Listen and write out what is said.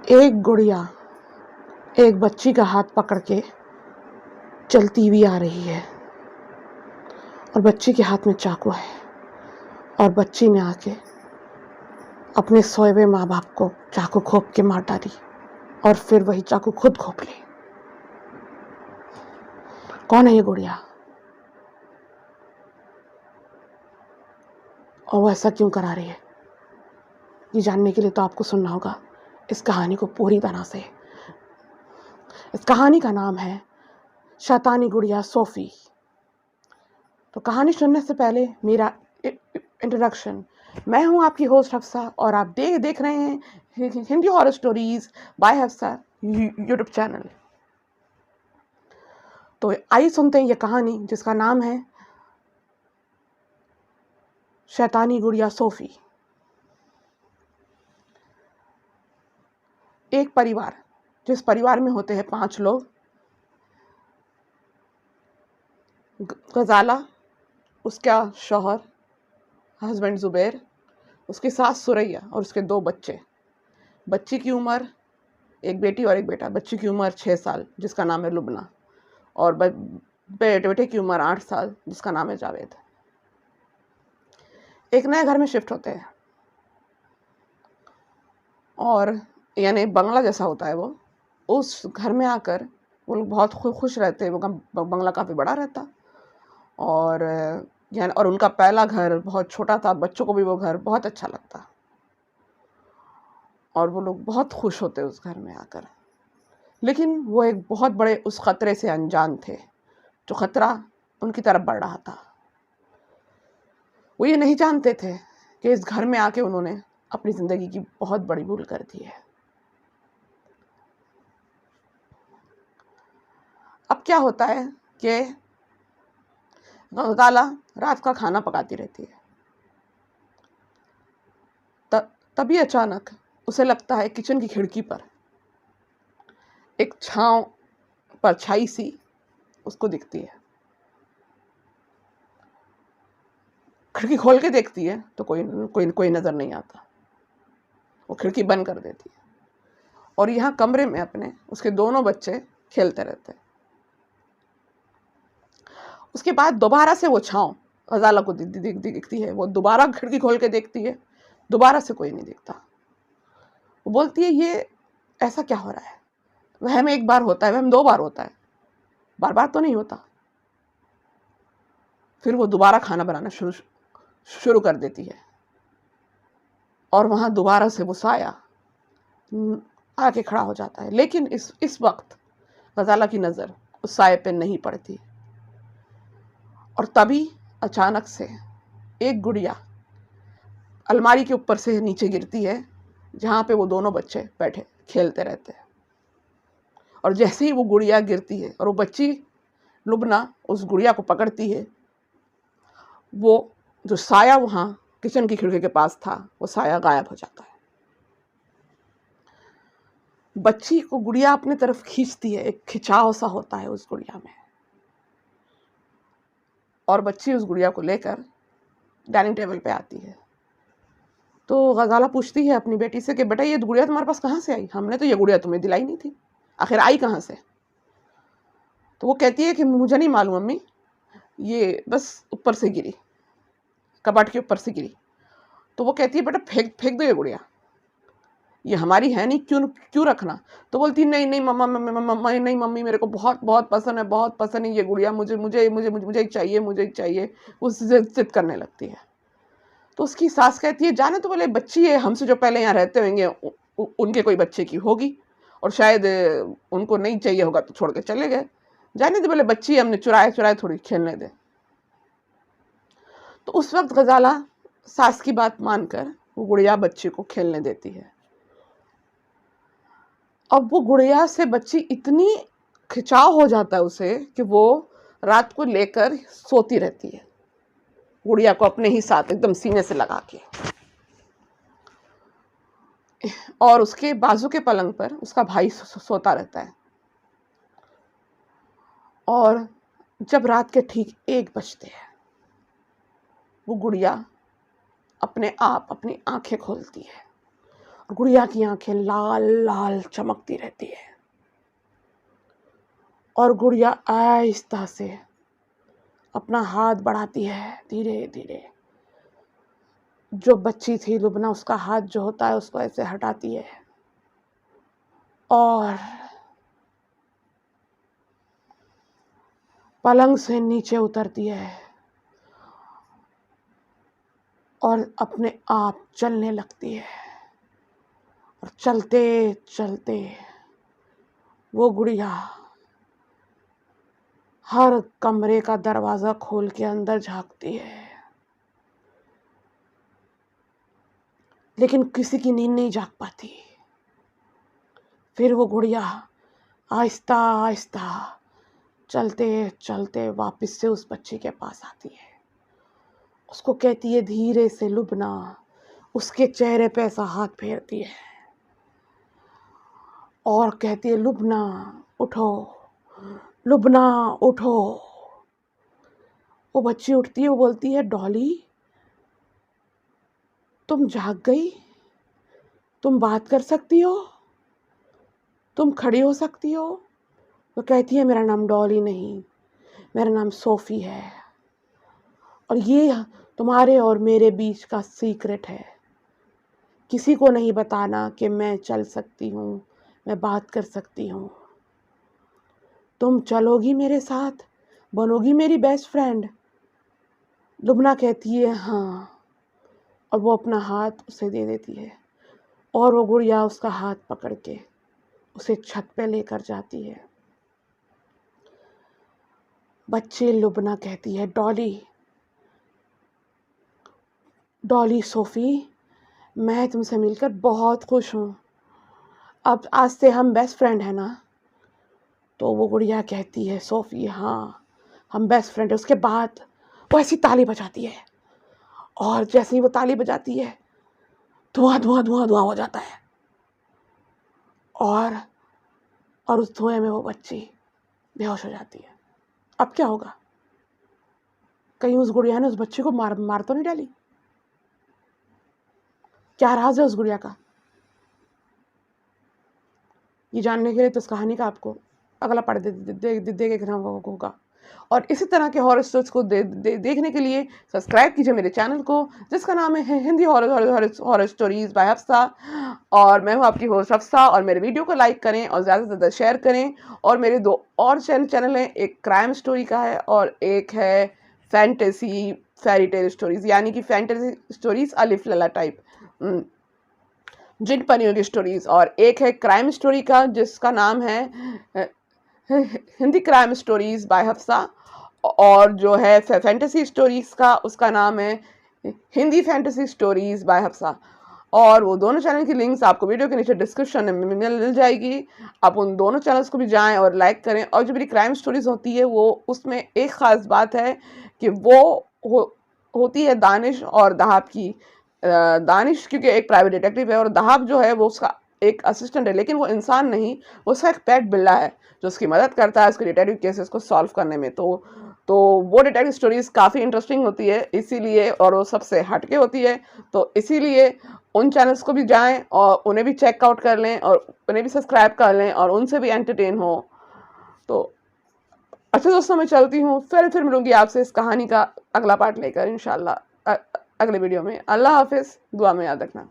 एक गुड़िया एक बच्ची का हाथ पकड़ के चलती हुई आ रही है और बच्ची के हाथ में चाकू है और बच्ची ने आके अपने सोए हुए माँ बाप को चाकू घोंप के मार डाली और फिर वही चाकू खुद घोंप ली। कौन है ये गुड़िया और वो ऐसा क्यों करा रही है? ये जानने के लिए तो आपको सुनना होगा इस कहानी को पूरी तरह से। इस कहानी का नाम है शैतानी गुड़िया सोफी। तो कहानी सुनने से पहले मेरा इंट्रोडक्शन। मैं हूं आपकी होस्ट हफ्सा और आप देख रहे हैं Hindi horror stories bye Hafsa YouTube channel. तो आइए सुनते हैं ये कहानी जिसका नाम है शैतानी गुड़िया सोफी। एक परिवार, जिस परिवार में होते हैं 5 लोग, गजाला, उसका शौहर हस्बैंड जुबैर, उसकी सास सुरैया और उसके 2 बच्चे। बच्ची की उम्र, एक बेटी और एक बेटा। बच्ची की उम्र 6 साल जिसका नाम है लुबना और बेटे की उम्र 8 साल जिसका नाम है जावेद। एक नए घर में शिफ्ट होते हैं और यानी बंगला जैसा होता है वो। उस घर में आकर वो लोग बहुत खुश रहते हैं। वो बंगला काफ़ी बड़ा रहता और यानी और उनका पहला घर बहुत छोटा था। बच्चों को भी वो घर बहुत अच्छा लगता और वो लोग बहुत खुश होते उस घर में आकर। लेकिन वो एक बहुत बड़े उस खतरे से अनजान थे, जो खतरा उनकी तरफ बढ़ रहा था। वो ये नहीं जानते थे कि इस घर में आके उन्होंने अपनी ज़िंदगी की बहुत बड़ी भूल कर दी है। अब क्या होता है कि गजाला रात का खाना पकाती रहती है। तभी अचानक उसे लगता है किचन की खिड़की पर एक छांव, परछाई सी उसको दिखती है। खिड़की खोल के देखती है तो कोई नजर नहीं आता। वो खिड़की बंद कर देती है और यहाँ कमरे में अपने उसके दोनों बच्चे खेलते रहते हैं। उसके बाद दोबारा से वो छांव गजाला को दिखती है। वो दोबारा खिड़की खोल के देखती है, दोबारा से कोई नहीं दिखता। वो बोलती है ये ऐसा क्या हो रहा है? वहम एक बार होता है, वहम 2 बार होता है, बार बार तो नहीं होता। फिर वो दोबारा खाना बनाना शुरू कर देती है और वहां दोबारा से वो साया आके खड़ा हो जाता है। लेकिन इस वक्त गजाला की नजर उस साये पे नहीं पड़ती और तभी अचानक से एक गुड़िया अलमारी के ऊपर से नीचे गिरती है, जहां पे वो दोनों बच्चे बैठे खेलते रहते हैं। और जैसे ही वो गुड़िया गिरती है और वो बच्ची लुबना उस गुड़िया को पकड़ती है, वो जो साया वहां किचन की खिड़की के पास था, वो साया गायब हो जाता है। बच्ची को गुड़िया अपनी तरफ खींचती है, एक खिंचाव सा होता है उस गुड़िया में और बच्ची उस गुड़िया को लेकर डाइनिंग टेबल पे आती है। तो गजाला पूछती है अपनी बेटी से कि बेटा ये गुड़िया तुम्हारे पास कहाँ से आई? हमने तो ये गुड़िया तुम्हें दिलाई नहीं थी, आखिर आई कहाँ से? तो वो कहती है कि मुझे नहीं मालूम अम्मी, ये बस ऊपर से गिरी, कबाट के ऊपर से गिरी। तो वो कहती है बेटा फेंक दो ये गुड़िया, ये हमारी है नहीं, क्यों रखना? तो बोलती नहीं नहीं मम्मा नहीं मम्मी, मेरे को बहुत बहुत पसंद है, बहुत पसंद है ये गुड़िया, मुझे मुझे मुझे मुझे चाहिए, मुझे चाहिए। वो जिद करने लगती है। तो उसकी सास कहती है जाने तो बोले, बच्ची है, हमसे जो पहले यहाँ रहते होंगे उनके कोई बच्चे की होगी और शायद उनको नहीं चाहिए होगा तो छोड़ के चले गए। जाने तो बोले बच्ची, हमने चुराए थोड़ी खेलने दे। तो उस वक्त गजाला सास की बात मानकर वो गुड़िया बच्ची को खेलने देती है। अब वो गुड़िया से बच्ची इतनी खिंचाव हो जाता है उसे कि वो रात को लेकर सोती रहती है, गुड़िया को अपने ही साथ एकदम सीने से लगा के। और उसके बाजू के पलंग पर उसका भाई सोता रहता है। और जब रात के ठीक 1 बजते हैं, वो गुड़िया अपने आप अपनी आंखें खोलती है गुड़िया की आंखें लाल लाल चमकती रहती है और गुड़िया आहिस्ता से अपना हाथ बढ़ाती है धीरे धीरे। जो बच्ची थी लुबना, उसका हाथ जो होता है उसको ऐसे हटाती है और पलंग से नीचे उतरती है और अपने आप चलने लगती है। और चलते चलते वो गुड़िया हर कमरे का दरवाजा खोल के अंदर झांकती है, लेकिन किसी की नींद नहीं जाग पाती। फिर वो गुड़िया आहिस्ता आहिस्ता चलते चलते वापस से उस बच्ची के पास आती है। उसको कहती है धीरे से लुबना, उसके चेहरे पे ऐसा हाथ फेरती है और कहती है लुबना उठो, लुबना उठो। वो बच्ची उठती है, वो बोलती है डॉली तुम जाग गई, तुम बात कर सकती हो, तुम खड़ी हो सकती हो। वो कहती है मेरा नाम डॉली नहीं, मेरा नाम सोफ़ी है और ये तुम्हारे और मेरे बीच का सीक्रेट है। किसी को नहीं बताना कि मैं चल सकती हूँ, मैं बात कर सकती हूँ। तुम चलोगी मेरे साथ, बनोगी मेरी बेस्ट फ्रेंड। लुबना कहती है हाँ, और वो अपना हाथ उसे दे देती है और वो गुड़िया उसका हाथ पकड़ के उसे छत पे लेकर जाती है। बच्चे लुबना कहती है डॉली, डॉली सोफ़ी मैं तुमसे मिलकर बहुत खुश हूँ, अब आज से हम बेस्ट फ्रेंड हैं ना। तो वो गुड़िया कहती है सोफ़ी हाँ हम बेस्ट फ्रेंड हैं। उसके बाद वो ऐसी ताली बजाती है और जैसे ही वो ताली बजाती है धुआं धुआं धुआं धुआं हो जाता है और उस धुएं में वो बच्ची बेहोश हो जाती है। अब क्या होगा? कहीं उस गुड़िया ने उस बच्ची को मार तो नहीं डाली? क्या राज है उस गुड़िया का? ये जानने के लिए तो इस कहानी का आपको अगला पार्ट देखना होगा। और इसी तरह के हॉरर स्टोरीज को देखने के लिए सब्सक्राइब कीजिए मेरे चैनल को, जिसका नाम है Hindi horror stories bye Hafsa. और मैं हूँ आपकी होस्ट हफ्सा। और मेरे वीडियो को लाइक करें और ज़्यादा से ज़्यादा शेयर करें। और मेरे 2 और चैनल हैं, एक क्राइम स्टोरी का है और एक है फैंटेसी फेरी टेल स्टोरीज, यानी कि फैंटेसी स्टोरीज अलिफ लैला टाइप जिन परियों की स्टोरीज। और एक है क्राइम स्टोरी का जिसका नाम है Hindi crime stories bye Hafsa. और जो है फैंटेसी स्टोरीज का उसका नाम है Hindi fantasy stories bye Hafsa. और वो दोनों चैनल की लिंक्स आपको वीडियो के नीचे डिस्क्रिप्शन में मिल जाएगी। आप उन दोनों चैनल्स को भी जाएं और लाइक करें। और जो मेरी क्राइम स्टोरीज होती है वो उसमें एक ख़ास बात है कि वो होती है दानिश और दहाब की। दानिश क्योंकि एक प्राइवेट डिटेक्टिव है और दहाब जो है वो उसका एक असिस्टेंट है, लेकिन वो इंसान नहीं, वो उसका एक पेट बिल्ला है जो उसकी मदद करता है उसके डिटेक्टिव केसेस को सॉल्व करने में। तो वो डिटेक्टिव स्टोरीज काफ़ी इंटरेस्टिंग होती है इसीलिए, और वो सबसे हटके होती है। तो इसीलिए उन चैनल्स को भी जाएं और उन्हें भी चेकआउट कर लें और उन्हें भी सब्सक्राइब कर लें और उनसे भी एंटरटेन हो। तो अच्छा दोस्तों, मैं चलती हूँ, फिर मिलूंगी आपसे इस कहानी का अगला पार्ट लेकर इंशाल्लाह अगले वीडियो में। अल्लाह हाफिज़, दुआ में याद रखना।